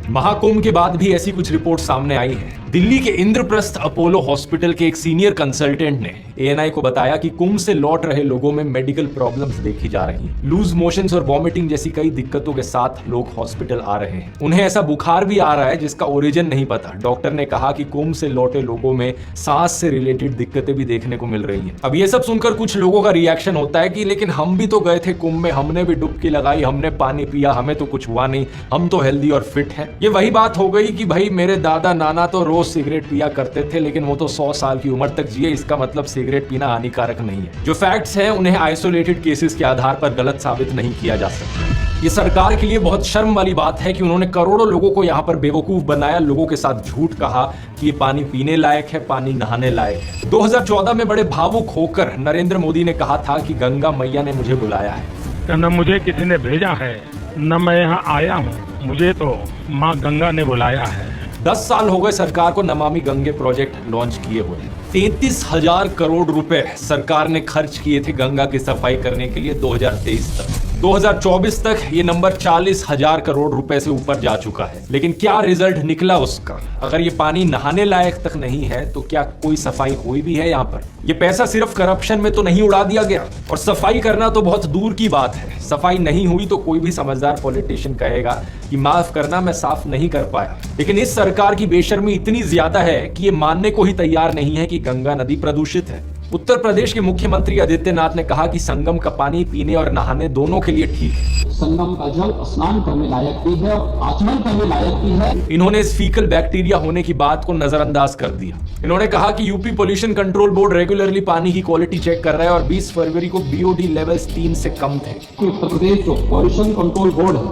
महाकुंभ के बाद भी ऐसी कुछ रिपोर्ट सामने आई है। दिल्ली के इंद्रप्रस्थ अपोलो हॉस्पिटल के एक सीनियर कंसल्टेंट ने एएनआई को बताया कि कुंभ से लौट रहे लोगों में मेडिकल प्रॉब्लम्स देखी जा रही हैं। लूज मोशंस और वॉमिटिंग जैसी कई दिक्कतों के साथ लोग हॉस्पिटल आ रहे हैं। उन्हें ऐसा बुखार भी आ रहा है जिसका ओरिजिन नहीं पता। डॉक्टर ने कहा कि कुंभ से लौटे लोगों में सांस से रिलेटेड दिक्कतें भी देखने को मिल रही हैं। अब ये सब सुनकर कुछ लोगों का रिएक्शन होता है कि लेकिन हम भी तो गए थे कुंभ में, हमने भी डुबकी लगाई, हमने पानी पिया, हमें तो कुछ हुआ नहीं, हम तो हेल्दी और फिट हैं। ये वही बात हो गई कि भाई मेरे दादा नाना तो रोज सिगरेट पिया करते थे लेकिन वो तो 100 साल की उम्र तक जिए, इसका मतलब सिगरेट पीना हानिकारक नहीं है। जो फैक्ट्स हैं उन्हें आइसोलेटेड केसेस के आधार पर गलत साबित नहीं किया जा सकता। ये सरकार के लिए बहुत शर्म वाली बात है कि उन्होंने करोड़ों लोगों को यहाँ पर बेवकूफ बनाया, लोगों के साथ झूठ कहा कि ये पानी पीने लायक है, पानी नहाने लायक है। 2014 में बड़े भावुक होकर नरेंद्र मोदी ने कहा था कि गंगा मैया ने मुझे बुलाया है। न मुझे किसी ने भेजा है न मैं यहाँ आया हूँ, मुझे तो माँ गंगा ने बुलाया है। 10 साल हो गए सरकार को नमामि गंगे प्रोजेक्ट लॉन्च किए हुए। 33,000 करोड़ रुपए सरकार ने खर्च किए थे गंगा की सफाई करने के लिए 2023 तक। 2024 तक ये नंबर 40,000 करोड़ रुपए से ऊपर जा चुका है। लेकिन क्या रिजल्ट निकला उसका? अगर ये पानी नहाने लायक तक नहीं है तो क्या कोई सफाई हुई भी है यहाँ पर? ये पैसा सिर्फ करप्शन में तो नहीं उड़ा दिया गया? और सफाई करना तो बहुत दूर की बात है, सफाई नहीं हुई तो कोई भी समझदार पॉलिटिशियन कहेगा कि माफ करना मैं साफ नहीं कर पाया। लेकिन इस सरकार की बेशर्मी इतनी ज्यादा है कि ये मानने को ही तैयार नहीं है कि गंगा नदी प्रदूषित है। उत्तर प्रदेश के मुख्यमंत्री आदित्यनाथ ने कहा कि संगम का पानी पीने और नहाने दोनों के लिए ठीक है। संगम का जल स्नान करने लायक भी है और आचमन करने लायक भी है। इन्होंने इस फीकल बैक्टीरिया होने की बात को नजरअंदाज कर दिया। इन्होंने कहा कि UP pollution control board regularly पानी की क्वालिटी चेक कर रहा है और 20 फरवरी को बीओडी लेवल्स 3 से कम थे। उत्तर प्रदेश जो पोल्यूशन कंट्रोल बोर्ड है,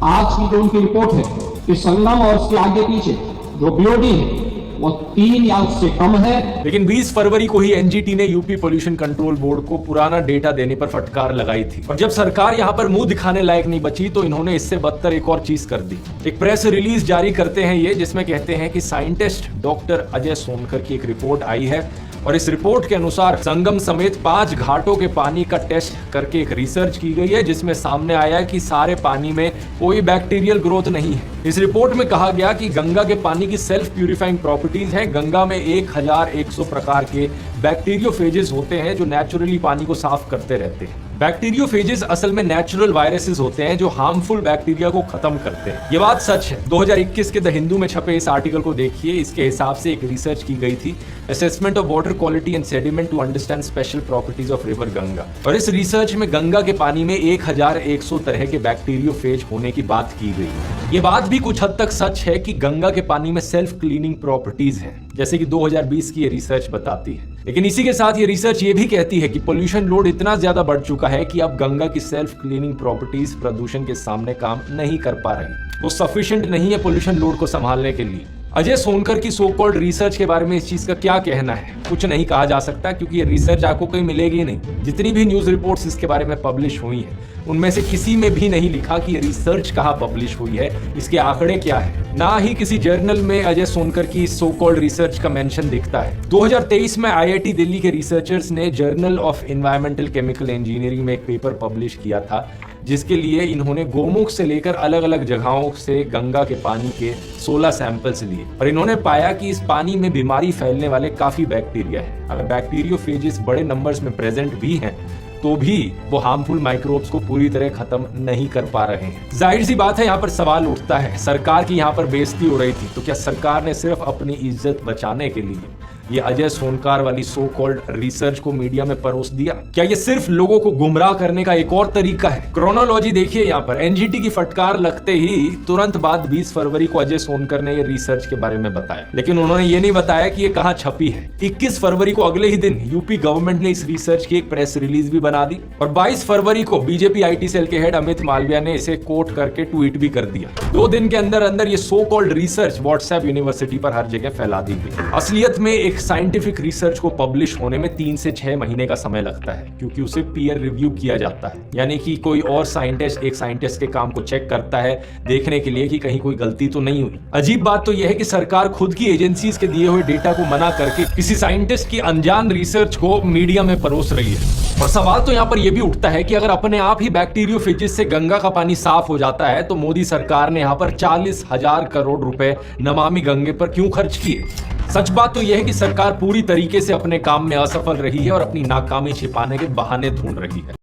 आज की जो उनकी रिपोर्ट है कि संगम और उसके आगे पीछे जो बीओडी है वो 3 या उससे कम है। लेकिन 20 फरवरी को ही एनजीटी ने यूपी पोल्यूशन कंट्रोल बोर्ड को पुराना डेटा देने पर फटकार लगाई थी। और जब सरकार यहाँ पर मुंह दिखाने लायक नहीं बची तो इन्होंने इससे बदतर एक और चीज कर दी। एक प्रेस रिलीज जारी करते हैं ये, जिसमें कहते हैं कि साइंटिस्ट डॉक्टर अजय सोनकर की एक रिपोर्ट आई है और इस रिपोर्ट के अनुसार संगम समेत 5 घाटों के पानी का टेस्ट करके एक रिसर्च की गई है जिसमें सामने आया है कि सारे पानी में कोई बैक्टीरियल ग्रोथ नहीं है। इस रिपोर्ट में कहा गया कि गंगा के पानी की सेल्फ प्यूरिफाइंग प्रॉपर्टीज हैं। गंगा में 1100 प्रकार के बैक्टीरियोफेजेस होते हैं जो नेचुरली पानी को साफ करते रहते हैं। बैक्टीरियोफेजेस असल में नेचुरल वायरसेस होते हैं जो हार्मफुल बैक्टीरिया को खत्म करते हैं। ये बात सच है। 2021 के द हिंदू में छपे इस आर्टिकल को देखिए। इसके हिसाब से एक रिसर्च की गई थी, assessment of water quality and sediment to understand special properties of river Ganga. और इस रिसर्च में गंगा के पानी में 1100 तरह के बैक्टीरियोफेज होने की बात की गई। ये बात भी कुछ हद तक सच है कि गंगा के पानी में सेल्फ क्लीनिंग प्रॉपर्टीज हैं, जैसे कि 2020 की ये रिसर्च बताती है। लेकिन इसी के साथ ये रिसर्च ये भी कहती है कि पोल्यूशन लोड इतना ज्यादा बढ़ चुका है कि अब गंगा की सेल्फ क्लीनिंग प्रॉपर्टीज प्रदूषण के सामने काम नहीं कर पा रही। वो सफिशिएंट नहीं है पोल्यूशन लोड को संभालने के लिए। अजय सोनकर की सो कॉल्ड रिसर्च के बारे में इस चीज का क्या कहना है? कुछ नहीं कहा जा सकता क्योंकि ये रिसर्च आपको कहीं मिलेगी नहीं। जितनी भी न्यूज रिपोर्ट्स इसके बारे में पब्लिश हुई हैं उनमें से किसी में भी नहीं लिखा कि ये रिसर्च कहाँ पब्लिश हुई है, इसके आंकड़े क्या है। ना ही किसी जर्नल में अजय सोनकर की सो कॉल्ड रिसर्च का मेंशन दिखता है। 2023 में आईआईटी दिल्ली के रिसर्चर्स ने journal of environmental chemical engineering में एक पेपर पब्लिश किया था जिसके लिए इन्होंने गोमुख से लेकर अलग अलग जगहों से गंगा के पानी के 16 सैंपल्स लिए और इन्होंने पाया कि इस पानी में बीमारी फैलने वाले काफी बैक्टीरिया है। अगर बैक्टीरियोफेजेस बड़े नंबर्स में प्रेजेंट भी हैं तो भी वो हार्मफुल माइक्रोब्स को पूरी तरह खत्म नहीं कर पा रहे हैं। जाहिर सी बात है, यहाँ पर सवाल उठता है, सरकार की यहाँ पर बेइज्जती हो रही थी तो क्या सरकार ने सिर्फ अपनी इज्जत बचाने के लिए ये अजय सोनकर वाली सो कॉल्ड रिसर्च को मीडिया में परोस दिया? क्या ये सिर्फ लोगों को गुमराह करने का एक और तरीका है? क्रोनोलॉजी देखिए यहाँ पर। एनजीटी की फटकार लगते ही तुरंत बाद 20 फरवरी को अजय सोनकर ने ये रिसर्च के बारे में बताया, लेकिन उन्होंने ये नहीं बताया कि ये कहाँ छपी है। 21 फरवरी को अगले ही दिन यूपी गवर्नमेंट ने इस रिसर्च की एक प्रेस रिलीज भी बना दी और 22 फरवरी को बीजेपी आईटी सेल के हेड अमित मालविया ने इसे कोट करके ट्वीट भी कर दिया। 2 दिन के अंदर अंदर ये so called research WhatsApp university पर हर जगह फैला दी गई। असलियत में एक साइंटिफिक रिसर्च को पब्लिश होने में 3 से 6 महीने का समय लगता है, क्योंकि उसे पीयर रिव्यू किया जाता है, यानी कि कोई और साइंटिस्ट एक साइंटिस्ट के काम को चेक करता है देखने के लिए कि कहीं कोई गलती तो नहीं हुई। अजीब बात तो यह है कि सरकार खुद की एजेंसीज के दिए हुए डेटा को मना करके किसी साइंटिस्ट की अनजान रिसर्च को मीडिया में परोस रही है। और सवाल तो यहां पर यह भी उठता है कि अगर अपने आप ही बैक्टीरियोफेजिस से गंगा का पानी साफ हो जाता है तो मोदी सरकार ने यहां पर 40,000 करोड़ रुपए नमामि गंगे पर क्यों खर्च किए? सच बात तो यह है कि सरकार पूरी तरीके से अपने काम में असफल रही है और अपनी नाकामी छिपाने के बहाने ढूंढ रही है।